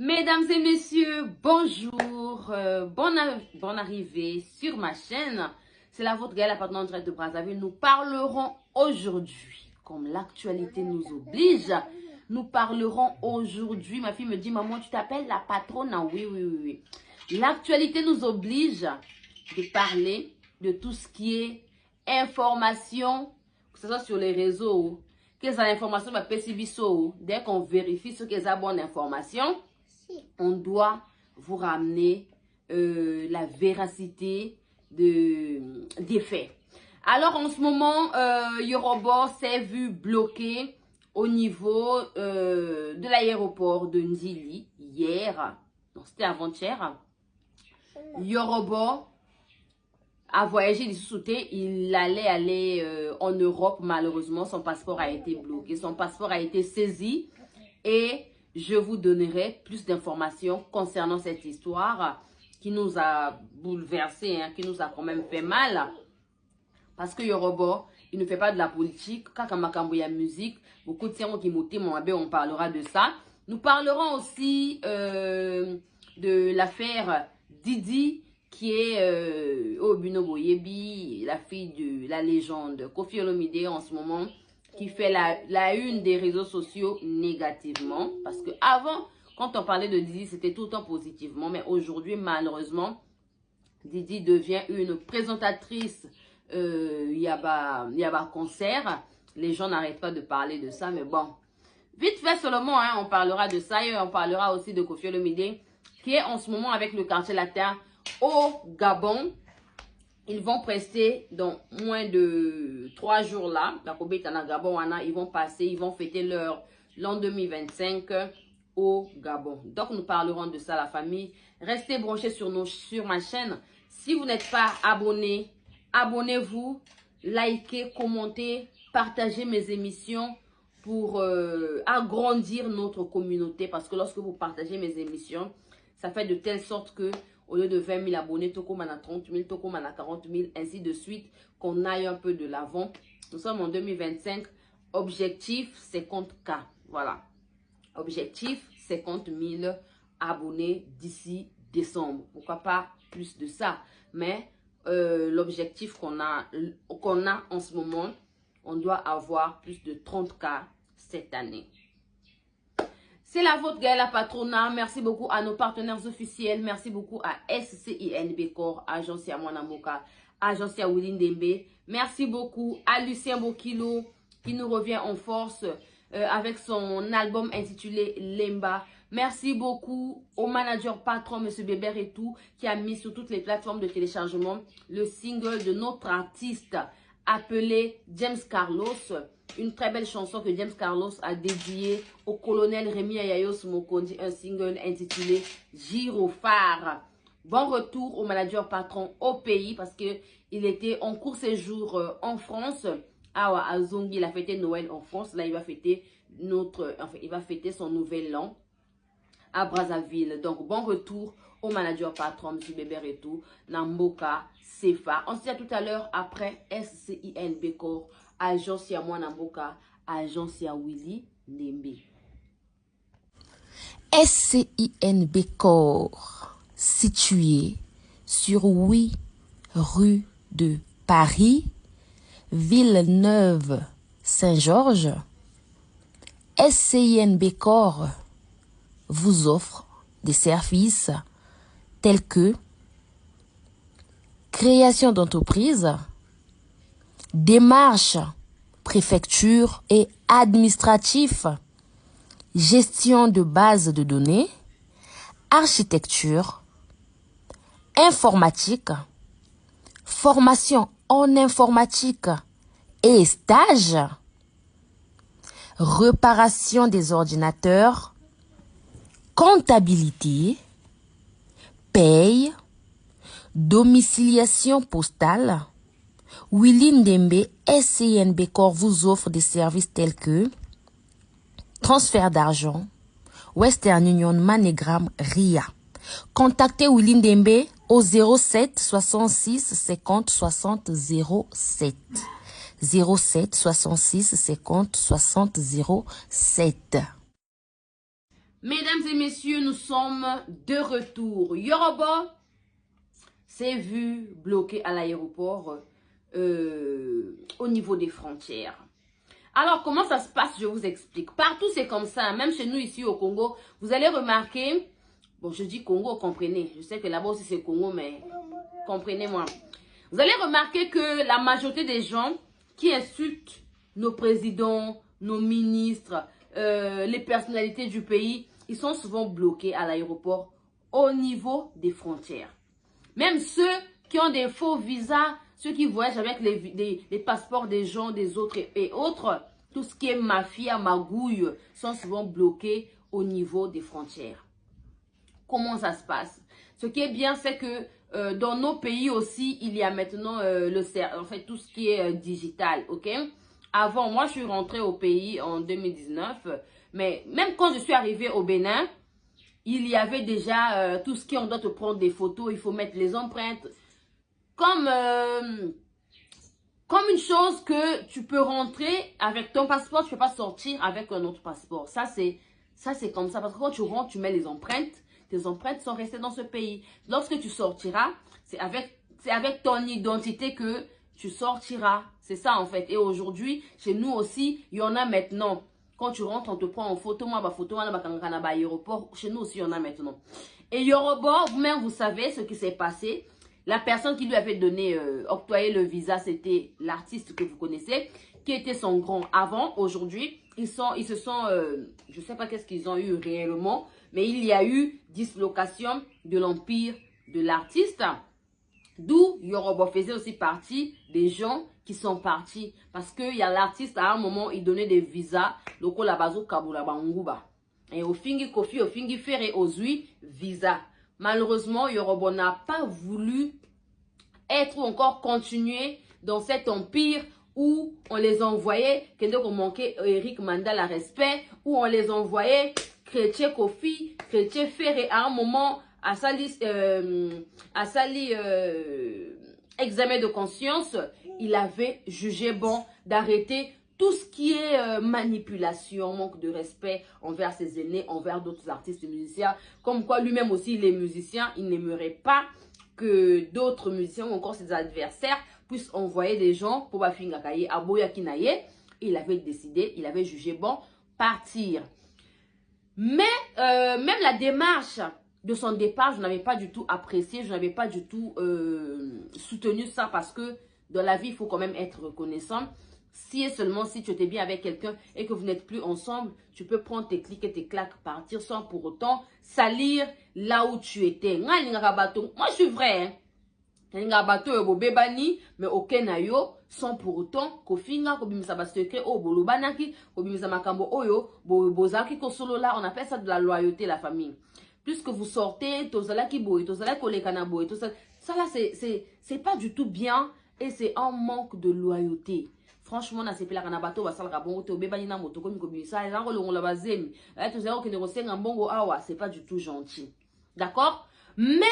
Mesdames et messieurs, bonjour, bonne arrivée sur ma chaîne. C'est la vôtre Gaëlle, appartenant en direct de Brazzaville. Nous parlerons aujourd'hui, comme l'actualité nous oblige, nous parlerons aujourd'hui. Ma fille me dit, maman, tu t'appelles la patronne? Ah, oui, oui, oui, oui. L'actualité nous oblige de parler de tout ce qui est information, que ce soit sur les réseaux, que ces informations va percevoir. Dès qu'on vérifie ce qu'est la bonne information, on doit vous ramener la véracité des faits. Alors, en ce moment, Yoruba s'est vu bloqué au niveau de l'aéroport de Ndili hier. Non, c'était avant-hier. Yoruba a voyagé du Sous-Souté. Il allait aller en Europe. Malheureusement, son passeport a été bloqué. Son passeport a été saisi et je vous donnerai plus d'informations concernant cette histoire qui nous a bouleversés, qui nous a quand même fait mal. Parce que Yoruba, il ne fait pas de la politique. Quand il y a musique, beaucoup de gens qui on parlera de ça. Nous parlerons aussi de l'affaire Didi, qui est Obino Boyebi, la fille de la légende Koffi Olomide en ce moment, qui fait la une des réseaux sociaux négativement. Parce que avant, quand on parlait de Didi, c'était tout le temps positivement. Mais aujourd'hui, malheureusement, Didi devient une présentatrice Yaba concert. Les gens n'arrêtent pas de parler de ça. Mais bon, vite fait seulement, on parlera de ça. Et on parlera aussi de Koffi Olomide, qui est en ce moment avec le quartier latin au Gabon. Ils vont prester dans moins de 3 jours là. Ils vont passer, ils vont fêter leur l'an 2025 au Gabon. Donc nous parlerons de ça, la famille. Restez branchés sur ma chaîne. Si vous n'êtes pas abonné, abonnez-vous, likez, commentez, partagez mes émissions pour agrandir notre communauté. Parce que lorsque vous partagez mes émissions, ça fait de telle sorte que au lieu de 20 000 abonnés, Tokom en a 30 000, Tokom en a 40 000, ainsi de suite, qu'on aille un peu de l'avant. Nous sommes en 2025. Objectif 50K. Voilà. Objectif 50 000 abonnés d'ici décembre. Pourquoi pas plus de ça? Mais l'objectif qu'on a en ce moment, on doit avoir plus de 30K cette année. C'est la vôtre Gaëlle Patronat. Merci beaucoup à nos partenaires officiels. Merci beaucoup à SCINB Corps, Agence Yamwana Moka, Agence Willy Ndembe. Merci beaucoup à Lucien Bokilo qui nous revient en force avec son album intitulé Lemba. Merci beaucoup au manager patron, M. Bébert et tout, qui a mis sur toutes les plateformes de téléchargement le single de notre artiste appelé James Carlos. Une très belle chanson que James Carlos a dédiée au colonel Rémi Ayayos Mokondi, un single intitulé Gyrophare. Bon retour au manager patron au pays parce qu'il était en court séjour en France. À Zongi, il a fêté Noël en France. Là, il va fêter il va fêter son nouvel an à Brazzaville. Donc, bon retour au manager patron, M. Bébert et tout, Namboka, Sefa. On se dit à tout à l'heure après SCINB Corps, Agence Yamwa Namboka, Agence Willy Ndembe. SCINB Corps, situé sur 8 rue de Paris, Villeneuve-Saint-Georges. SCINB Corps vous offre des services tels que création d'entreprise, démarches, préfecture et administratif, gestion de bases de données, architecture, informatique, formation en informatique et stage, réparation des ordinateurs, comptabilité, paye, domiciliation postale. Willy Ndembe SCINB Corps vous offre des services tels que transfert d'argent, Western Union, MoneyGram, RIA. Contactez Willy Ndembe au 07 66 50 60 07. 07 66 50 60 07. Mesdames et messieurs, nous sommes de retour. Yoruba s'est vu bloqué à l'aéroport au niveau des frontières. Alors, comment ça se passe? Je vous explique. Partout, c'est comme ça. Même chez nous, ici au Congo, vous allez remarquer... Bon, je dis Congo, comprenez. Je sais que là-bas aussi, c'est Congo, mais comprenez-moi. Vous allez remarquer que la majorité des gens qui insultent nos présidents, nos ministres, les personnalités du pays, ils sont souvent bloqués à l'aéroport au niveau des frontières. Même ceux qui ont des faux visas, ceux qui voyagent avec les passeports des gens, des autres et autres, tout ce qui est mafia, magouille, sont souvent bloqués au niveau des frontières. Comment ça se passe? Ce qui est bien, c'est que dans nos pays aussi, il y a maintenant en fait, tout ce qui est digital, ok? Avant, moi, je suis rentrée au pays en 2019, mais même quand je suis arrivée au Bénin, il y avait déjà tout ce qui, on doit te prendre des photos, il faut mettre les empreintes. Comme une chose que tu peux rentrer avec ton passeport, tu ne peux pas sortir avec un autre passeport. Ça, c'est comme ça. Parce que quand tu rentres, tu mets les empreintes. Tes empreintes sont restées dans ce pays. Lorsque tu sortiras, c'est avec ton identité que tu sortiras. C'est ça, en fait. Et aujourd'hui, chez nous aussi, il y en a maintenant. Quand tu rentres, on te prend en photo. Moi, ma photo, aéroport. Chez nous aussi, il y en a maintenant. Et Yoruba, vous-même, vous savez ce qui s'est passé. La personne qui lui avait donné, octroyé le visa, c'était l'artiste que vous connaissez, qui était son grand avant. Aujourd'hui, ils se sont, je ne sais pas qu'est-ce qu'ils ont eu réellement, mais il y a eu dislocation de l'empire de l'artiste. D'où Yoruba faisait aussi partie des gens qui sont partis. Parce qu'il y a l'artiste, à un moment, il donnait des visas. Loko la bazo kabula banguba. Et au fingi kofi, au fingi ferre, aux huit visa. Malheureusement, Yoruba n'a pas voulu être ou encore continuer dans cet empire où on les envoyait, qu'on manquait Eric Mandal à respect, où on les envoyait Chrétien Kofi, Chrétien Ferré à un moment à Sali examen de conscience, il avait jugé bon d'arrêter tout ce qui est manipulation, manque de respect envers ses aînés, envers d'autres artistes et musiciens. Comme quoi lui-même aussi, il est musicien, il n'aimerait pas que d'autres musiciens ou encore ses adversaires puissent envoyer des gens pour Bafingakaye, Aboya Kinaye. Il avait décidé, il avait jugé bon partir. Mais même la démarche de son départ, je n'avais pas du tout apprécié, je n'avais pas du tout soutenu ça parce que dans la vie, il faut quand même être reconnaissant. Si et seulement si tu étais bien avec quelqu'un et que vous n'êtes plus ensemble, tu peux prendre tes clics et tes claques, partir sans pour autant salir là où tu étais. Moi, je suis vrai. Mais aucun nayo sans pour autant kofinga kobimisa ba secret o bolobanaki kobimisa makambo oyo bozaki ko solo là, on appelle ça de la loyauté, la famille. Plus que vous sortez tozala ki boy tozala kolekana boy tout ça là c'est pas du tout bien et c'est un manque de loyauté. Franchement, na sepela kana bato basala bongo te obebani na moto komi kobimisa ezango longola bazemi tozala ko ne kosenga mbongo awa, c'est pas du tout gentil. D'accord? Mais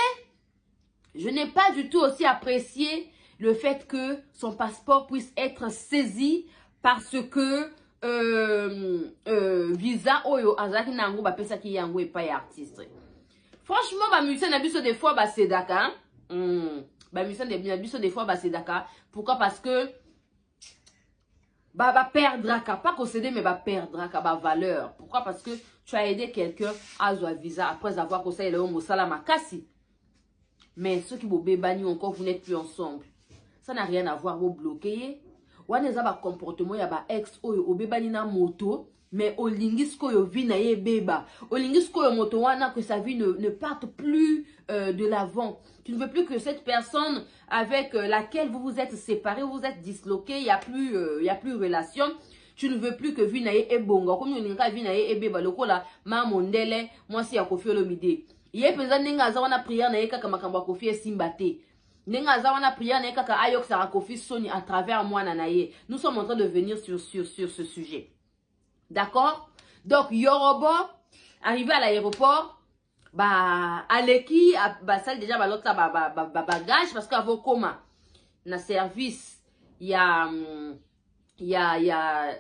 je n'ai pas du tout aussi apprécié le fait que son passeport puisse être saisi parce que visa oyo azaki nango ba pesa ki yango et pas artiste. Franchement, ba musicien na biso des fois ba sedaka, ba musicien na biso des fois ba sedaka. Pourquoi? Parce que ba perdre pas concéder mais ba perdre ba valeur. Pourquoi? Parce que tu as aidé quelqu'un à avoir visa après avoir conseillé le homme au salama kasi. Mais ceux qui vous bébani encore, vous n'êtes plus ensemble. Ça n'a rien à voir, vous bloquez. Ou avez un comportement, il y a un ex, ou bébani na moto, mais au lingisco, yo vi na ye beba. Au lingisco, yo moto, wana que sa vie ne parte plus de l'avant. Tu ne veux plus que cette personne avec laquelle vous vous êtes séparés, vous vous êtes disloqués, il n'y a plus relation. Tu ne veux plus que vi na ye e bonga. Comme you n'inka vi na ye e beba, le kola, ma mondele, moi si ya kofi olomide. Ye penza nenga azawana prière na ye kaka makambo Kofi esimba te. Nenga azawana prière na ye kaka ayok sara Kofi soni à travers moi na ye. Nous sommes en train de venir sur ce sujet. D'accord? Donc Yoruba arrivé à l'aéroport, bah aleki bah ça déjà bah l'autre bagage parce qu'avant comment na service il y a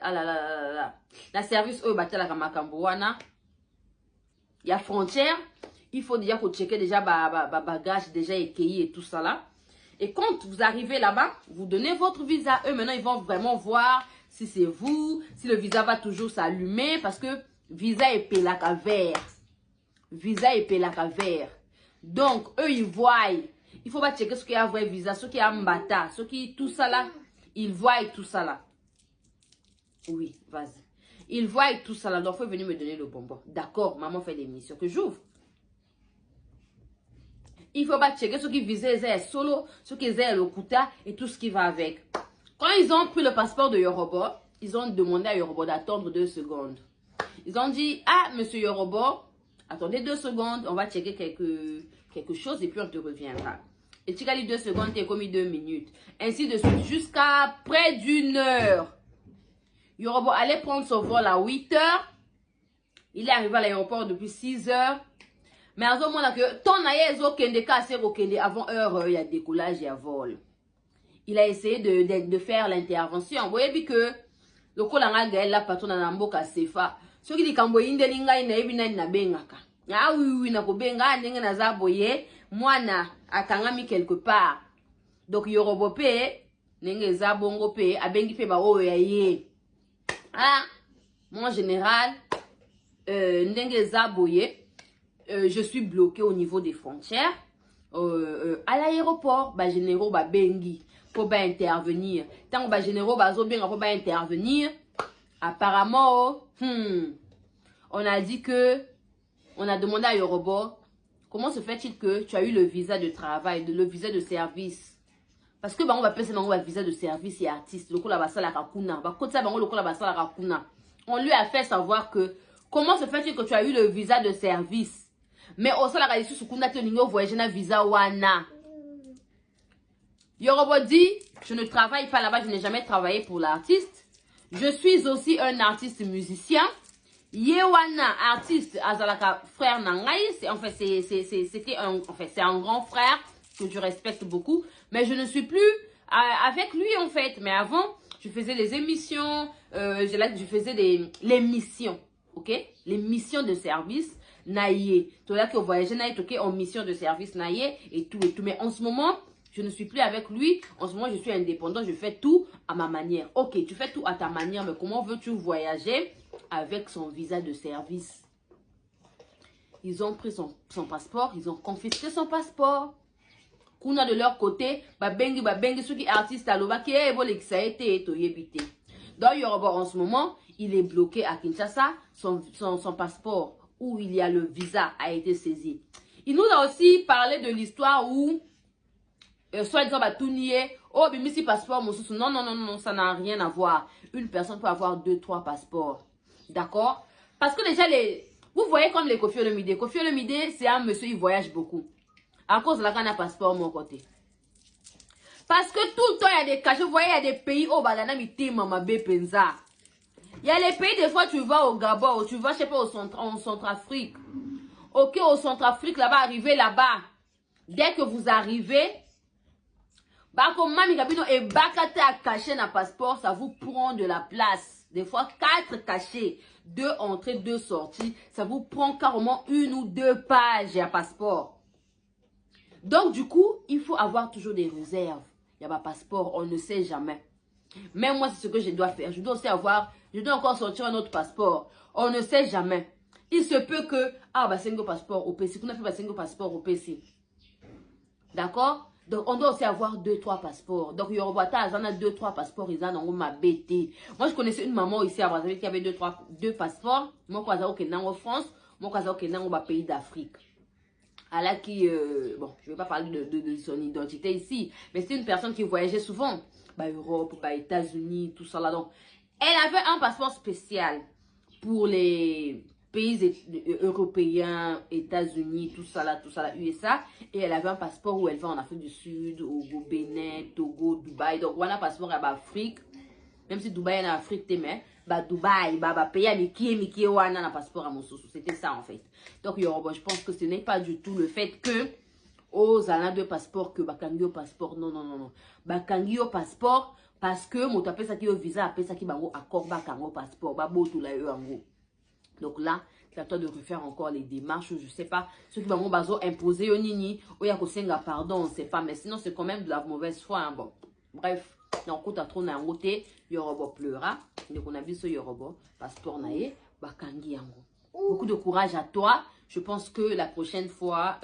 ah là la service oh batela makambo wana. il y a frontière, il faut déjà checker déjà bagage déjà écueilli et tout ça là. Et quand vous arrivez là-bas, vous donnez votre visa. Eux, maintenant, ils vont vraiment voir si c'est vous, si le visa va toujours s'allumer. Parce que visa est pelaka vert. Visa est pelaka vert. Donc, eux, ils voient. Il faut pas checker ce qu'il y a un vrai visa, ce qui a un mbata, ce qui tout ça là. Ils voient tout ça là. Oui, vas-y. Ils voient tout ça là. Donc, il faut venir me donner le bonbon. D'accord, maman fait des missions que j'ouvre. Il faut pas checker ce qui visait solo, ce qui faisait le kuta et tout ce qui va avec. Quand ils ont pris le passeport de Yoruba, ils ont demandé à Yoruba d'attendre 2 secondes. Ils ont dit, ah, monsieur Yoruba, attendez 2 secondes, on va checker quelque chose et puis on te reviendra. Et tu as dit 2 secondes, tu as commis 2 minutes. Ainsi de suite, jusqu'à près d'1 heure. Yoruba allait prendre son vol à 8 heures. Il est arrivé à l'aéroport depuis 6 heures. Mais à ce moment-là, avant heure, il y a décollage, il y a vol. Il a essayé de faire l'intervention. Vous voyez que le colanga gaël la patron na mboka sefa. Ce qui dit kambo inde linga ina ebina na bengaka. Ah oui na ko benga ndenge na za boye mwana akangami quelque part. Donc Yoruba pe ndenge za bongo pe abengi pe ba oyo ya ye. Ah mon général ndenge za boye. Je suis bloqué au niveau des frontières. À l'aéroport, bah généraux bah bengi pour bah intervenir. Tant que bah généraux bah zo benga pour bah intervenir. Apparemment, on a dit que on a demandé à Yoruba comment se fait-il que tu as eu le visa de travail, le visa de service. Parce que bah on va passer un visa de service et artiste. Le la basa la kakuna. Bah côté ça bah on le la basa la kakuna. On lui a fait savoir que comment se fait-il que tu as eu le visa de service. Mais au sol, la sukunda te ningo voyage na visa wana. Yoruba dit, je ne travaille pas là-bas, je n'ai jamais travaillé pour l'artiste. Je suis aussi un artiste musicien. Yewana, artiste, azalaka frère nangai, c'est un grand frère que je respecte beaucoup, mais je ne suis plus avec lui en fait. Mais avant, je faisais les émissions, je faisais les missions, ok, les missions de service. Naïe, tout là que voyager naïe, toqué en mission de service naïe et tout. Mais en ce moment, je ne suis plus avec lui. En ce moment, je suis indépendant. Je fais tout à ma manière. Ok, tu fais tout à ta manière, mais comment veux-tu voyager avec son visa de service? Ils ont pris son passeport, ils ont confisqué son passeport. Kuna de leur côté, babengi, ceux qui artistes à l'oba qui est évolué, ça a été étoyébité. Dans Yoruba, en ce moment, il est bloqué à Kinshasa, son passeport où il y a le visa a été saisi. Il nous a aussi parlé de l'histoire où soit disant oh bimisi passeport non, ça n'a rien à voir. Une personne peut avoir 2-3 passeports. D'accord? Parce que déjà vous voyez comme les Koffi Olomide. Koffi Olomide, c'est un monsieur, il voyage beaucoup. À cause de la canne à passeport mon côté. Parce que tout le temps il y a des cachets, vous voyez il y a des pays au balana miti mama penza. Il y a les pays, des fois, tu vas au Gabon, tu vas, je sais pas, en Centrafrique. Ok, au Centrafrique, là-bas, arrivez là-bas. Dès que vous arrivez, bah, comme Mami Gabino et Bakate à cacher un passeport, ça vous prend de la place. Des fois, 4 cachets, 2 entrées, 2 sorties, ça vous prend carrément 1 ou 2 pages à passeport. Donc, du coup, il faut avoir toujours des réserves. Il y a pas passeport, on ne sait jamais. Même moi, c'est ce que je dois faire. Je dois aussi avoir, je dois encore sortir un autre passeport. On ne sait jamais. Il se peut que, ah, bah, c'est un passeport au PC. Qu'on a fait un passeport au PC. D'accord? Donc, on doit aussi avoir 2-3 passeports. Donc, il y aura 2-3 passeports. Ils ont ma BT. Moi, je connaissais une maman ici à Brazzaville qui avait 2 passeports. Moi, je suis en France. Moi, je suis dans pays d'Afrique. Alors qui, bon, je ne vais pas parler de son identité ici. Mais c'est une personne qui voyageait souvent. Bah, Europe, bah, États-Unis, tout ça là. Donc, elle avait un passeport spécial pour les pays européens, États-Unis, tout ça là, USA. Et elle avait un passeport où elle va en Afrique du Sud, au Bénin, Togo, Dubaï. Donc, on a un passeport à Afrique. Même si Dubaï est en Afrique, mais bah Dubaï, bah pays à Mickey, on a un passeport à Moussousou. C'était ça en fait. Donc, je pense que ce n'est pas du tout le fait que aux allant de passeport que bakangi au passeport non bakangi au passeport parce que mon tapé ça qui au visa appelle ça qui bango accord bakango passeport ba botu la yo ango. Donc là c'est à toi de refaire encore les démarches, je sais pas. Ceux qui vont imposer au nini, ou ya kosenga pardon, on sait pas, mais sinon c'est quand même de la mauvaise foi. Hein. Bon, bref, on compte à trop na ngote, yorobo pleura, donc on a vu ce yorobo, passeport nae, bakangi yango. Beaucoup de courage à toi. Je pense que la prochaine fois,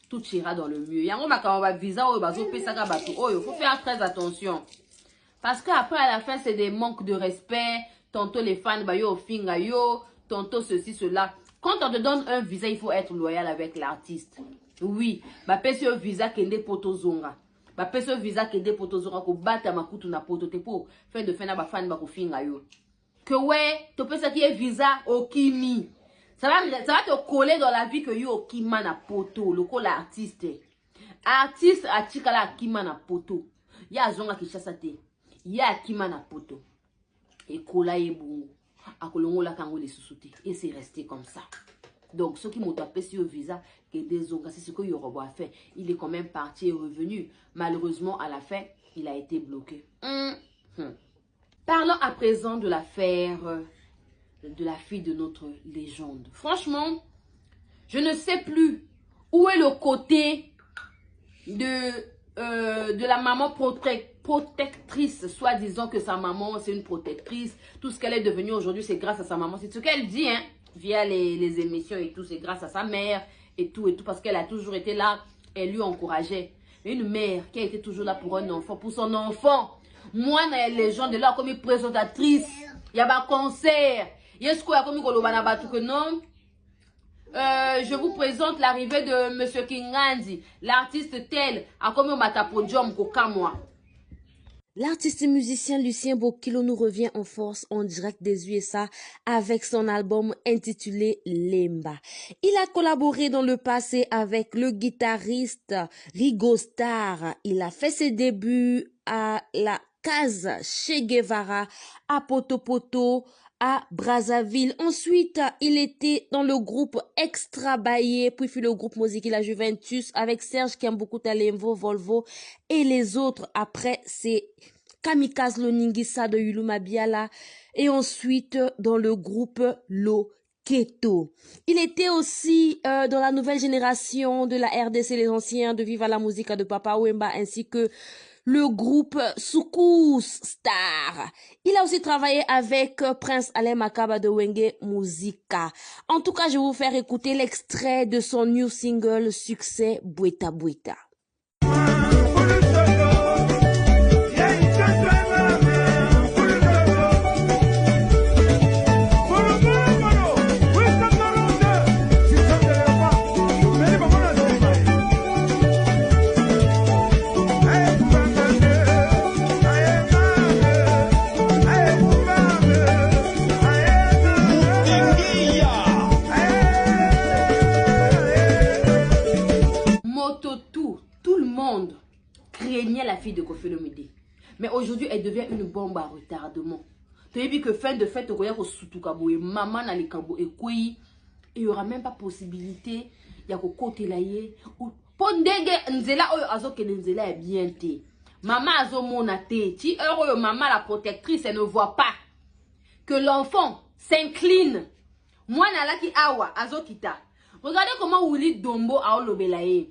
tout ira dans le mieux. Yango makamba visa ou bazo pesaka bato. Oh, il faut faire très attention. Parce qu'après, à la fin, c'est des manques de respect. Tantôt les fans, bah yo, finga yo. Tantôt ceci, cela. Quand on te donne un visa, il faut être loyal avec l'artiste. Oui. Bah, pèse un visa kende poto zonga. Bah, pèse un visa kende poto zonga. Ko bata makutu na poto te po. Fin de fin na ba fan ba ko finga yo. Que ouais, tu peux ça qui est visa au kimi. Ça va te coller dans la vie que yo kima na poto. Le col artiste. Artiste a chikala kima na poto. Ya zonga ki chasate. Ya kima na poto. Et kola e bungu. Akolongo la kango les sous-soutés. Et c'est resté comme ça. Donc, ceux qui m'ont tapé sur le visa, que des ongas, c'est ce que Yoruba a fait. Il est quand même parti et revenu. Malheureusement, à la fin, il a été bloqué. Parlons à présent de l'affaire de la fille de notre légende. Franchement, je ne sais plus où est le côté de la maman protectrice, soi-disant que sa maman c'est une protectrice. Tout ce qu'elle est devenue aujourd'hui, c'est grâce à sa maman. C'est ce qu'elle dit, hein, via les émissions et tout. C'est grâce à sa mère et tout, parce qu'elle a toujours été là. Elle lui encourageait. Une mère qui a été toujours là pour un enfant, pour son enfant. Moi, les gens de là comme une présentatrice, il y a un concert. Yes, quoi, comme non. Je vous présente l'arrivée de Monsieur Kingandi, l'artiste tel, à comme matapodium kokamwa. L'artiste musicien Lucien Bokilo nous revient en force en direct des USA avec son album intitulé Lemba. Il a collaboré dans le passé avec le guitariste Rigo Starr. Il a fait ses débuts à la Casa Che Guevara, à Poto, à Brazzaville. Ensuite, il était dans le groupe Extra Baye, puis le groupe Musique La Juventus avec Serge Kiambuku Talemvo, Volvo et les autres. Après, c'est Kamikaze Loningisa de Yuluma Biala et ensuite dans le groupe Loketo. Il était aussi dans la nouvelle génération de la RDC, les anciens de Viva la Musica de Papa Wemba ainsi que le groupe Soukous Star. Il a aussi travaillé avec Prince Alain Makaba de Wenge Musica. En tout cas, je vais vous faire écouter l'extrait de son new single succès Bweta Bweta. Craignait la fille de Koffi Olomide. Mais aujourd'hui, elle devient une bombe à retardement. Tu as vu que fin de fête, maman n'a les cambo et il n'y aura même pas possibilité. Il y a côté là. Pondenge nzela oyo azoke nzela est bien té. Maman azo monate. Ti heureux maman la protectrice, elle ne voit pas que l'enfant s'incline. Moi na ki awa azokita. Regardez comment Willy Dombo a olobelaye.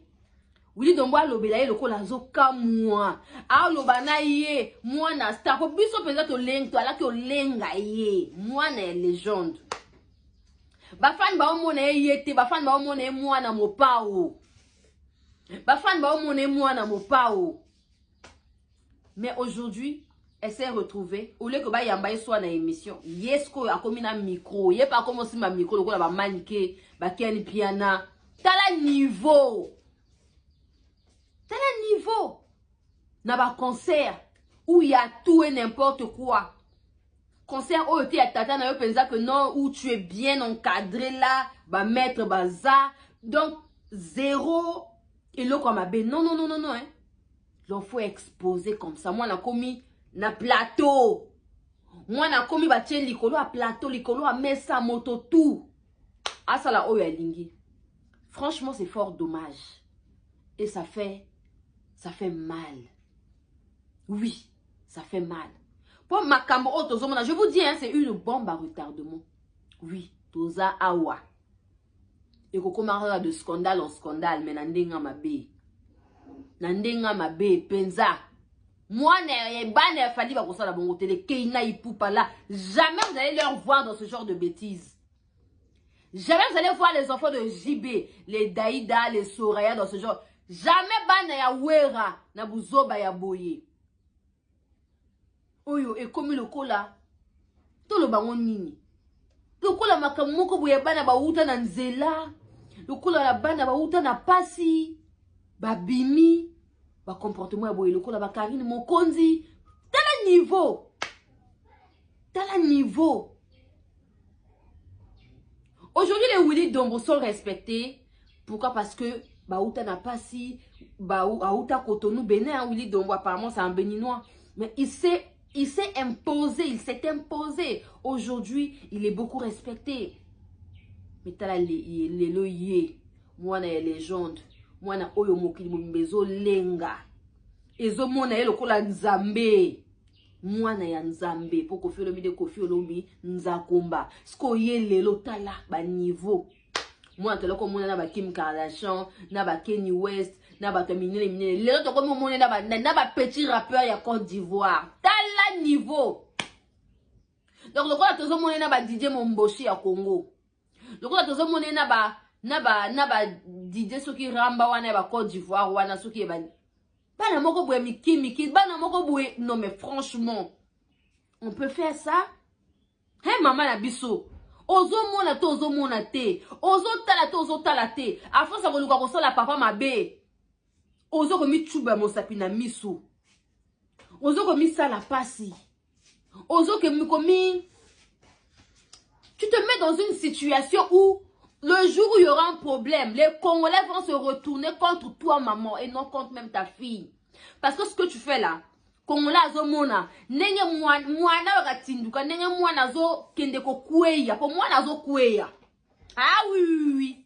Willy Dombo alobela ye lokola zoka moi. A lobana ye moi na star. Po biso penza to leng to ala ki olenga ye. Moi na légende. Ba fan ba omona ye te, ba fan ba omona moi na mopao. Ba fan ba omona moi na mopao. Mais aujourd'hui, elle s'est retrouvée au lieu que ba yamba soit na émission. Yesko a komi na micro, ye pas comme si ma micro lokola ba manike, ba ken piana. Tala niveau. Tel niveau. N'a pas concert où il y a tout et n'importe quoi. Concert où tu es à tata na yo pensa que non, où tu es bien encadré là, bah mettre baza. Donc zéro et le comme non non non non non hein. Donc faut exposer comme ça. Moi na commis na plateau. Moi na commis ba tien likolo à plateau, likolo à mesa moto tout. Ah ça là oh ya lingi. Franchement c'est fort dommage. Et ça fait mal. Oui, ça fait mal. Pour makambo otozomona, je vous dis, hein, c'est une bombe à retardement. Oui, toza awa. Et qu'on commence de scandale en scandale, mais nandenga mabe. Nandenga mabe, penza. Moi, ne fali va ça la bonne télé, keina ipoupa là. Jamais vous allez leur voir dans ce genre de bêtises. Jamais vous allez voir les enfants de JB, les Daïda, les Soraya dans ce genre. Jamais bana ya wera na buzoba ya boye. Oyo et comme le kola. To lo bango nini. Le kola makamoko boye bana ba uta na nzela. Le kola la bana ba uta na pasi. Ba bimi. Ba comportement ya boye le kola ba karine mokonzi. Tala niveau. Tala niveau. Aujourd'hui, les Willy Dombo sont respectés. Pourquoi? Parce que Baouta n'a pas si Baouta Cotonou Bénin, Willy Dombo apparemment c'est un béninois. Mais il s'est imposé, il s'est imposé. Aujourd'hui, il est beaucoup respecté. Mais t'as les loyers, moi na légende, moi na oyo mokili mbezo lenga. Ezo mona le kola nzambe. Mwana ya nzambe pour Koffi Olomide Koffi Olomide nzakomba sko ye lelo tala ba niveau moi telo ko mona na ba Kim Kardashian na ba Kanye West na ba minene lelo to ko mona na ba petit rappeur ya Côte d'Ivoire tala niveau. Donc le ko tozo mona na ba DJ Momboshi ya Congo, le ko tozo mona na ba DJ soki ramba wana ba Côte d'Ivoire wana soki ba bana moko boye miki bana moko boye. Non mais franchement on peut faire ça. Hey maman la biso ozo mona to ozo mona te ozo tala to ozo tala te afin ça koluka ko la papa mabe ozo ko mi chuba mosapi na miso ozo ko mi sala pasi ozo ke mi komi. Tu te mets dans une situation où le jour où il y aura un problème, les Congolais vont se retourner contre toi, maman, et non contre même ta fille. Parce que ce que tu fais là, Congolais azomona, nenge mwana ratinduka, nenge mwana zo kende ko kweya, pour mwana zo kweya. Ah oui, oui, oui.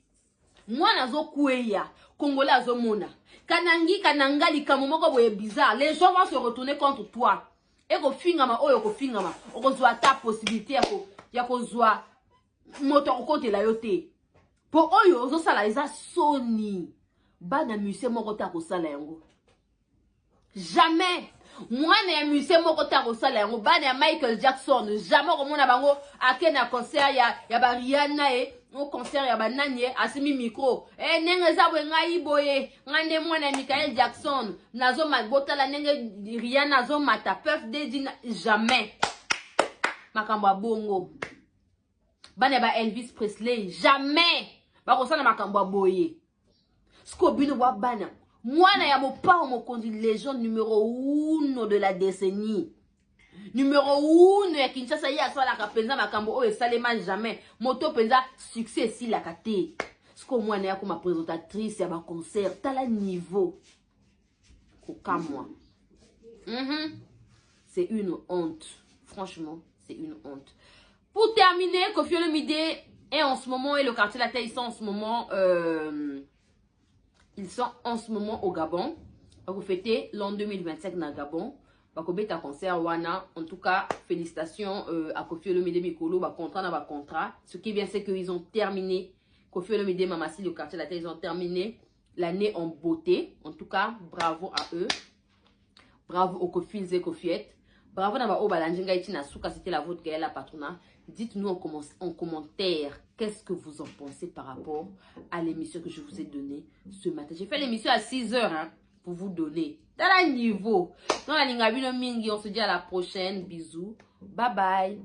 Mwana zo kweya, Congolais azomona. Kanangi, kanangali, kamomoko boye bizarre, les gens vont se retourner contre toi. Et ko fingama, oyo ko fingama, oko zwa ta possibilité ya ko zwa moto kote la yote. Pour oyo ozo sala eza soni. Bana musée moko ta ko sala yango. Jamais. Mwana ya musée moko ta ko sala yango. Bana ya Michael Jackson. Jamais komona bango ake na concert ya ba Rihanna au concert ya ba nanye asimi micro. Nenge za bwe ngai boye. Ngande mwana Michael Jackson. Nazo mabota la nenge Rihanna zo mata peuf de jamais. Makambo bongo. Bana ba Elvis Presley jamais. Bakosana makambo boye. Skobino wa bana. Mwana ya mopa mokondi légende numéro 1 de la décennie. Numéro 1 ya Kinshasa ya sala kapenza makambo o esalema jamais. Moto penza succès si la kate. Sko mwana ya comme présentatrice ya ba concert tala niveau. Koka moi. C'est une honte. Franchement, c'est une honte. Pour terminer, Koffi Olomide est en ce moment, et le quartier La Taille, ils sont en ce moment, au Gabon. Vous fêtez l'an 2025 dans Gabon. Vous avez un concert wana. En tout cas, félicitations à Koffi Olomide Mikolo, contrat. Ce qui est bien, c'est qu'ils ont terminé. Koffi Olomide Mamassi, le quartier La Taille, ils ont terminé l'année en beauté. En tout cas, bravo à eux. Bravo aux Koffi et Koffiettes. Bravo Naba Obalanjinga Itina Souka, c'était la vôtre Gaëla Patrona. Dites-nous en commentaire qu'est-ce que vous en pensez par rapport à l'émission que je vous ai donnée ce matin. J'ai fait l'émission à 6 h hein, pour vous donner. Dans le niveau. Dans la ligne, on se dit à la prochaine. Bisous. Bye bye.